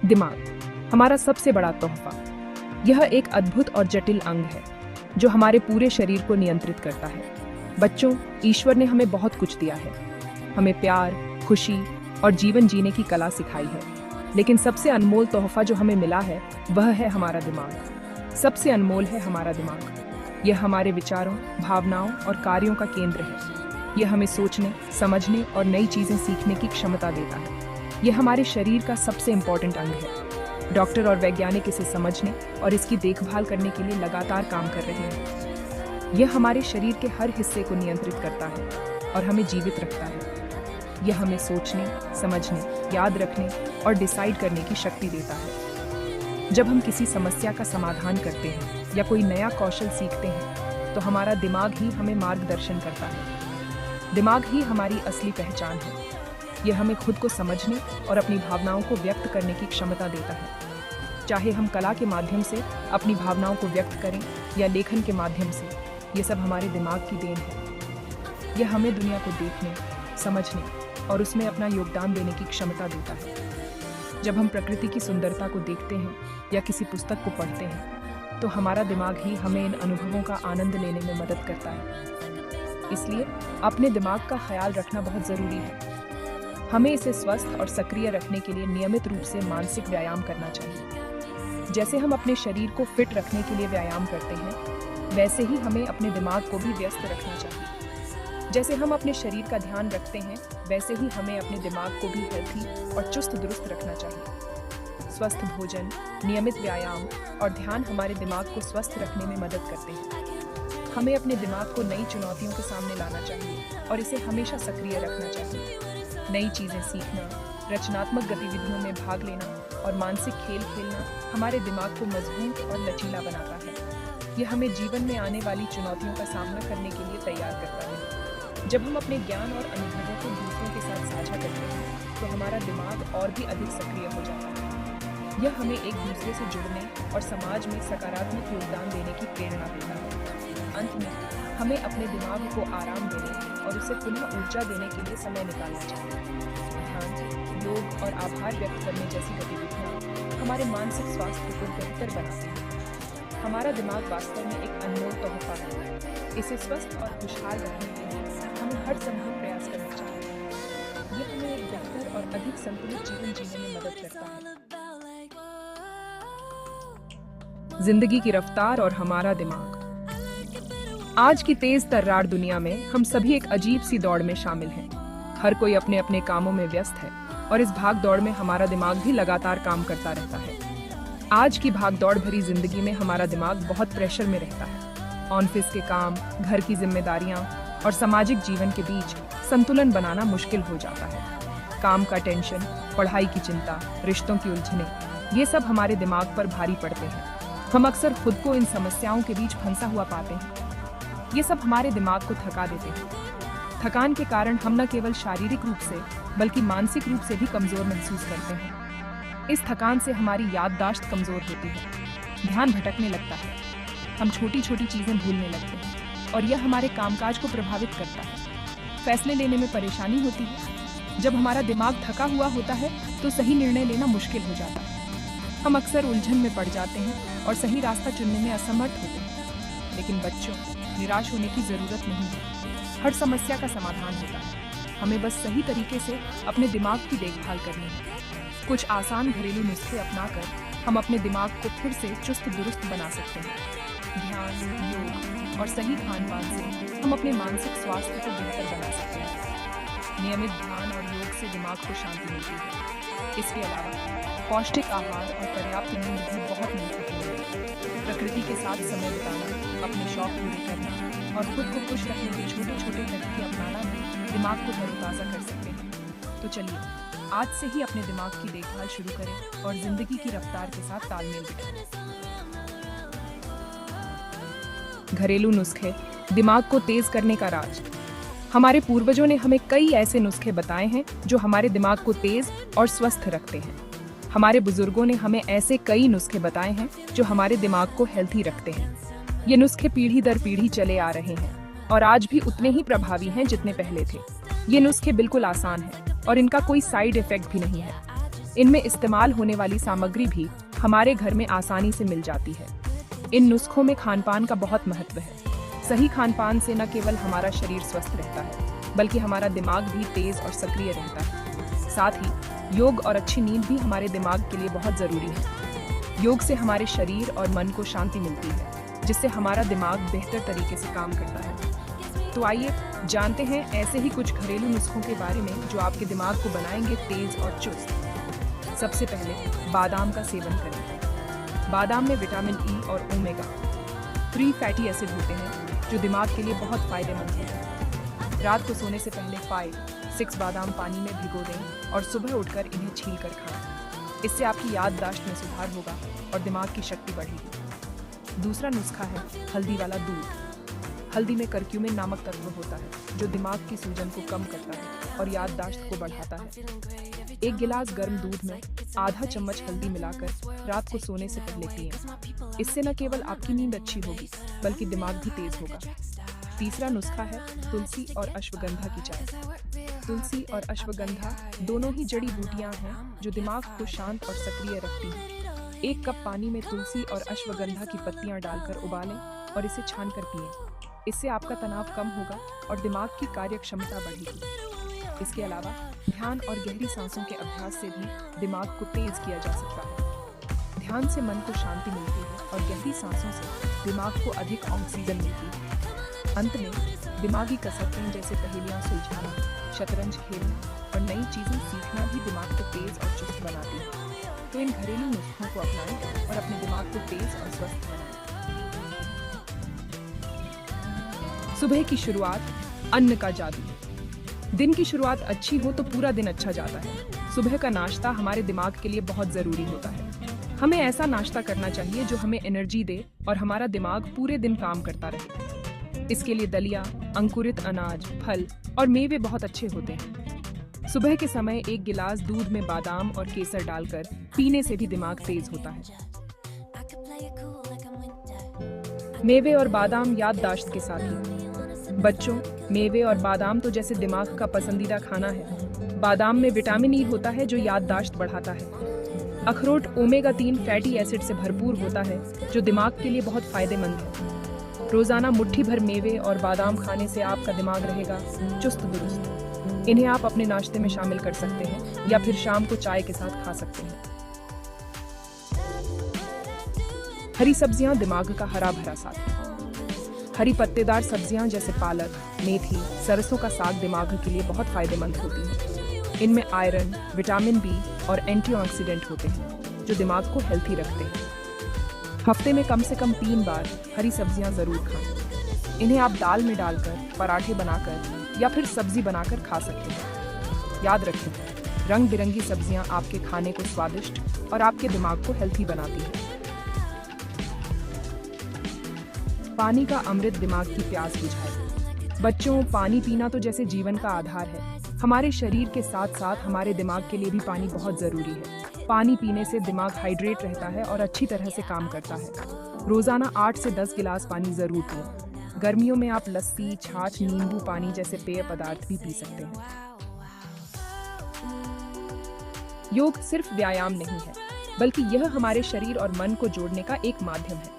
दिमाग हमारा सबसे बड़ा तोहफा। यह एक अद्भुत और जटिल अंग है जो हमारे पूरे शरीर को नियंत्रित करता है। बच्चों, ईश्वर ने हमें बहुत कुछ दिया है। हमें प्यार, खुशी और जीवन जीने की कला सिखाई है। लेकिन सबसे अनमोल तोहफा जो हमें मिला है वह है हमारा दिमाग। सबसे अनमोल है हमारा दिमाग। यह हमारे विचारों, भावनाओं और कार्यों का केंद्र है। यह हमें सोचने, समझने और नई चीजें सीखने की क्षमता देता है। यह हमारे शरीर का सबसे इम्पोर्टेंट अंग है। डॉक्टर और वैज्ञानिक इसे समझने और इसकी देखभाल करने के लिए लगातार काम कर रहे हैं। यह हमारे शरीर के हर हिस्से को नियंत्रित करता है और हमें जीवित रखता है। यह हमें सोचने, समझने, याद रखने और डिसाइड करने की शक्ति देता है। जब हम किसी समस्या का समाधान करते हैं या कोई नया कौशल सीखते हैं तो हमारा दिमाग ही हमें मार्गदर्शन करता है। दिमाग ही हमारी असली पहचान है। यह हमें खुद को समझने और अपनी भावनाओं को व्यक्त करने की क्षमता देता है। चाहे हम कला के माध्यम से अपनी भावनाओं को व्यक्त करें या लेखन के माध्यम से, ये सब हमारे दिमाग की देन है। यह हमें दुनिया को देखने, समझने और उसमें अपना योगदान देने की क्षमता देता है। जब हम प्रकृति की सुंदरता को देखते हैं या किसी पुस्तक को पढ़ते हैं तो हमारा दिमाग ही हमें इन अनुभवों का आनंद लेने में मदद करता है। इसलिए अपने दिमाग का ख्याल रखना बहुत ज़रूरी है। हमें इसे स्वस्थ और सक्रिय रखने के लिए नियमित रूप से मानसिक व्यायाम करना चाहिए। जैसे हम अपने शरीर को फिट रखने के लिए व्यायाम करते हैं, वैसे ही हमें अपने दिमाग को भी व्यस्त रखना चाहिए। जैसे हम अपने शरीर का ध्यान रखते हैं, वैसे ही हमें अपने दिमाग को भी हेल्थी और चुस्त दुरुस्त रखना चाहिए। स्वस्थ भोजन, नियमित व्यायाम और ध्यान हमारे दिमाग को स्वस्थ रखने में मदद करते हैं। हमें अपने दिमाग को नई चुनौतियों के सामने लाना चाहिए और इसे हमेशा सक्रिय रखना चाहिए। नई चीज़ें सीखना, रचनात्मक गतिविधियों में भाग लेना और मानसिक खेल खेलना हमारे दिमाग को मजबूत और लचीला बनाता है। यह हमें जीवन में आने वाली चुनौतियों का सामना करने के लिए तैयार करता है। जब हम अपने ज्ञान और अनुभवों को दूसरों के साथ साझा करते हैं तो हमारा दिमाग और भी अधिक सक्रिय हो जाता है। यह हमें एक दूसरे से जुड़ने और समाज में सकारात्मक योगदान देने की प्रेरणा देता है। अंत में हमें अपने दिमाग को आराम देने और उसे पुनः ऊर्जा देने के लिए समय निकालना चाहिए। ध्यान, योग और आभार व्यक्त करने जैसी गतिविधियाँ हमारे मानसिक स्वास्थ्य को बेहतर बनाती हैं। हमारा दिमाग वास्तव में एक अनमोल तोहफा है। इसे स्वस्थ और खुशहाल रखने के लिए हमें हर संभव प्रयास करना चाहिए। यह हमें एक बेहतर और अधिक संतुलित जीवन जीने में मदद करता है। जिंदगी की रफ्तार और हमारा दिमाग। आज की तेज तर्रार दुनिया में हम सभी एक अजीब सी दौड़ में शामिल हैं। हर कोई अपने अपने कामों में व्यस्त है और इस भाग दौड़ में हमारा दिमाग भी लगातार काम करता रहता है। आज की भाग दौड़ भरी जिंदगी में हमारा दिमाग बहुत प्रेशर में रहता है। ऑफिस के काम, घर की जिम्मेदारियां और सामाजिक जीवन के बीच संतुलन बनाना मुश्किल हो जाता है। काम का टेंशन, पढ़ाई की चिंता, रिश्तों की उलझने, ये सब हमारे दिमाग पर भारी पड़ते हैं। हम अक्सर खुद को इन समस्याओं के बीच फंसा हुआ पाते हैं। ये सब हमारे दिमाग को थका देते हैं। थकान के कारण हम न केवल शारीरिक रूप से बल्कि मानसिक रूप से भी कमजोर महसूस करते हैं। इस थकान से हमारी याददाश्त कमजोर होती है, ध्यान भटकने लगता है, हम छोटी छोटी चीजें भूलने लगते हैं और यह हमारे कामकाज को प्रभावित करता है। फैसले लेने में परेशानी होती है। जब हमारा दिमाग थका हुआ होता है तो सही निर्णय लेना मुश्किल हो जाता है। हम अक्सर उलझन में पड़ जाते हैं और सही रास्ता चुनने में असमर्थ होते हैं। लेकिन बच्चों, निराश होने की जरूरत नहीं है। हर समस्या का समाधान होता है। हमें बस सही तरीके से अपने दिमाग की देखभाल करनी है। कुछ आसान घरेलू नुस्खे अपनाकर हम अपने दिमाग को फिर से चुस्त दुरुस्त बना सकते हैं। ध्यान, योग और सही खान पान से हम अपने मानसिक स्वास्थ्य को बेहतर बना सकते हैं। नियमित ध्यान और योग से दिमाग को शांति मिलती है। इसके अलावा पौष्टिक आहार और पर्याप्त नींद भी बहुत महत्वपूर्ण है। प्रकृति के साथ समय बिताना, अपने शौक पूरे करना और खुद को खुश रखने के छोटे छोटे तरीके अपनाना भी दिमाग को तरोताज़ा कर सकते हैं। तो चलिए आज से ही अपने दिमाग की देखभाल शुरू करें और जिंदगी की रफ्तार के साथ तालमेल बिठाएं। घरेलू नुस्खे दिमाग को तेज करने का राज। हमारे पूर्वजों ने हमें कई ऐसे नुस्खे बताए हैं जो हमारे दिमाग को तेज और स्वस्थ रखते हैं। हमारे बुजुर्गों ने हमें ऐसे कई नुस्खे बताए हैं जो हमारे दिमाग को हेल्थी रखते हैं। ये नुस्खे पीढ़ी दर पीढ़ी चले आ रहे हैं और आज भी उतने ही प्रभावी हैं जितने पहले थे। ये नुस्खे बिल्कुल आसान हैं और इनका कोई साइड इफेक्ट भी नहीं है। इनमें इस्तेमाल होने वाली सामग्री भी हमारे घर में आसानी से मिल जाती है। इन नुस्खों में खानपान का बहुत महत्व है। सही खानपान से न केवल हमारा शरीर स्वस्थ रहता है, बल्कि हमारा दिमाग भी तेज और सक्रिय रहता है। साथ ही योग और अच्छी नींद भी हमारे दिमाग के लिए बहुत जरूरी है। योग से हमारे शरीर और मन को शांति मिलती है, जिससे हमारा दिमाग बेहतर तरीके से काम करता है। तो आइए जानते हैं ऐसे ही कुछ घरेलू नुस्खों के बारे में जो आपके दिमाग को बनाएंगे तेज और चुस्त। सबसे पहले बादाम का सेवन करें। बादाम में विटामिन ई और ओमेगा 3 फैटी एसिड होते हैं जो दिमाग के लिए बहुत फायदेमंद है। रात को सोने से पहले 5-6 बादाम पानी में भिगो दें और सुबह उठकर इन्हें छीलकर खाएं। इससे आपकी याददाश्त में सुधार होगा और दिमाग की शक्ति बढ़ेगी। दूसरा नुस्खा है हल्दी वाला दूध। हल्दी में करक्यूमिन नामक तत्व होता है जो दिमाग की सूजन को कम करता है और याददाश्त को बढ़ाता है। 1 गिलास गर्म दूध में आधा चम्मच हल्दी मिलाकर रात को सोने से पहले पिएं। इससे न केवल आपकी नींद अच्छी होगी, बल्कि दिमाग भी तेज होगा। तीसरा नुस्खा है तुलसी और अश्वगंधा की चाय। तुलसी और अश्वगंधा दोनों ही जड़ी बूटियां हैं जो दिमाग को शांत और सक्रिय रखती हैं। 1 कप पानी में तुलसी और अश्वगंधा की पत्तियां डालकर उबालें और इसे छानकर पिएं। इससे आपका तनाव कम होगा और दिमाग की कार्य क्षमता बढ़ेगी। इसके अलावा ध्यान और गहरी सांसों के अभ्यास से भी दिमाग को तेज किया जा सकता है। ध्यान से मन को शांति मिलती है और गहरी सांसों से दिमाग को अधिक ऑक्सीजन मिलती है। अंत में दिमागी कसरतें जैसे पहेलियां सुलझाना, शतरंज खेलना और नई चीजें सीखना भी दिमाग को तेज और चुस्त बनाती है। तो इन घरेलू नुस्खों को अपनाएं और अपने दिमाग को तेज और स्वस्थ बनाएं। सुबह की शुरुआत, अन्न का जादू। दिन की शुरुआत अच्छी हो तो पूरा दिन अच्छा जाता है। सुबह का नाश्ता हमारे दिमाग के लिए बहुत जरूरी होता है। हमें ऐसा नाश्ता करना चाहिए जो हमें एनर्जी दे और हमारा दिमाग पूरे दिन काम करता रहे। इसके लिए दलिया, अंकुरित अनाज, फल और मेवे बहुत अच्छे होते हैं। सुबह के समय 1 गिलास दूध में बादाम और केसर डालकर पीने से भी दिमाग तेज होता है। मेवे और बादाम याददाश्त के साथी। बच्चों, मेवे और बादाम तो जैसे दिमाग का पसंदीदा खाना है। बादाम में विटामिन ई होता है जो याददाश्त बढ़ाता है। अखरोट ओमेगा 3 फैटी एसिड से भरपूर होता है जो दिमाग के लिए बहुत फायदेमंद है। रोजाना मुट्ठी भर मेवे और बादाम खाने से आपका दिमाग रहेगा चुस्त दुरुस्त। इन्हें आप अपने नाश्ते में शामिल कर सकते हैं या फिर शाम को चाय के साथ खा सकते हैं। हरी सब्जियां दिमाग का हरा भरा साथ। हरी पत्तेदार सब्जियां जैसे पालक, मेथी, सरसों का साग दिमाग के लिए बहुत फायदेमंद होती हैं। इनमें आयरन, विटामिन बी और एंटीऑक्सीडेंट होते हैं जो दिमाग को हेल्थी रखते हैं। हफ्ते में कम से कम 3 बार हरी सब्जियां जरूर खाएं। इन्हें आप दाल में डालकर, पराठे बनाकर या फिर सब्जी बनाकर खा सकते हैं। याद रखें, रंग बिरंगी सब्जियां आपके खाने को स्वादिष्ट और आपके दिमाग को हेल्थी बनाती हैं। पानी का अमृत दिमाग की प्यास बुझाए। बच्चों, पानी पीना तो जैसे जीवन का आधार है। हमारे शरीर के साथ साथ हमारे दिमाग के लिए भी पानी बहुत जरूरी है। पानी पीने से दिमाग हाइड्रेट रहता है और अच्छी तरह से काम करता है। रोजाना 8 से 10 गिलास पानी जरूर पिएं। गर्मियों में आप लस्सी, छाछ, नींबू पानी जैसे पेय पदार्थ भी पी सकते हैं। योग सिर्फ व्यायाम नहीं है, बल्कि यह हमारे शरीर और मन को जोड़ने का एक माध्यम है।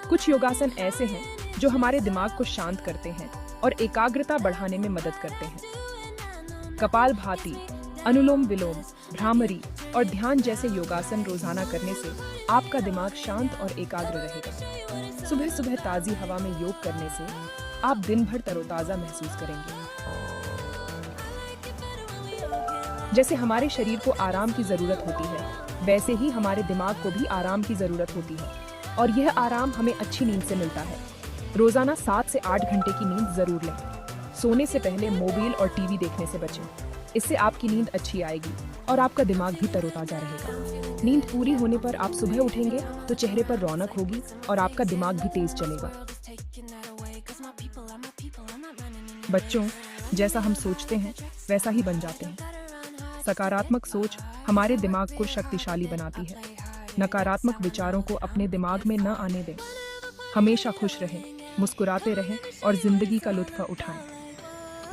कुछ योगासन ऐसे हैं जो हमारे दिमाग को शांत करते हैं और एकाग्रता बढ़ाने में मदद करते हैं। कपालभाति, अनुलोम विलोम, भ्रामरी और ध्यान जैसे योगासन रोजाना करने से आपका दिमाग शांत और एकाग्र रहेगा। सुबह सुबह ताजी हवा में योग करने से आप दिन भर तरोताजा महसूस करेंगे। जैसे हमारे शरीर को आराम की जरूरत होती है, वैसे ही हमारे दिमाग को भी आराम की जरूरत होती है और यह आराम हमें अच्छी नींद से मिलता है। रोजाना 7 से 8 घंटे की नींद जरूर लें। सोने से पहले मोबाइल और टीवी देखने से बचें। इससे आपकी नींद अच्छी आएगी और आपका दिमाग भी तरोताजा रहेगा। नींद पूरी होने पर आप सुबह उठेंगे तो चेहरे पर रौनक होगी और आपका दिमाग भी तेज चलेगा। बच्चों, जैसा हम सोचते हैं वैसा ही बन जाते हैं। सकारात्मक सोच हमारे दिमाग को शक्तिशाली बनाती है। नकारात्मक विचारों को अपने दिमाग में न आने दें। हमेशा खुश रहें, मुस्कुराते रहें और जिंदगी का लुत्फ उठाएं।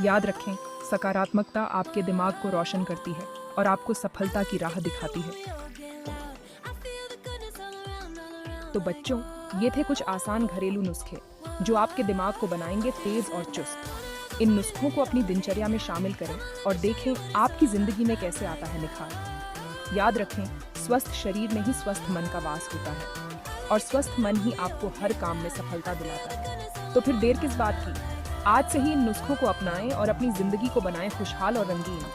याद रखें, सकारात्मकता आपके दिमाग को रोशन करती है और आपको सफलता की राह दिखाती है। तो बच्चों, ये थे कुछ आसान घरेलू नुस्खे जो आपके दिमाग को बनाएंगे तेज और चुस्त। इन नुस्खों को अपनी दिनचर्या में शामिल करें और देखें आपकी जिंदगी में कैसे आता है निखार। याद रखें, स्वस्थ शरीर में ही स्वस्थ मन का वास होता है और स्वस्थ मन ही आपको हर काम में सफलता दिलाता है। तो फिर देर किस बात की? आज से ही इन नुस्खों को अपनाएं और अपनी जिंदगी को बनाएं खुशहाल और रंगीन।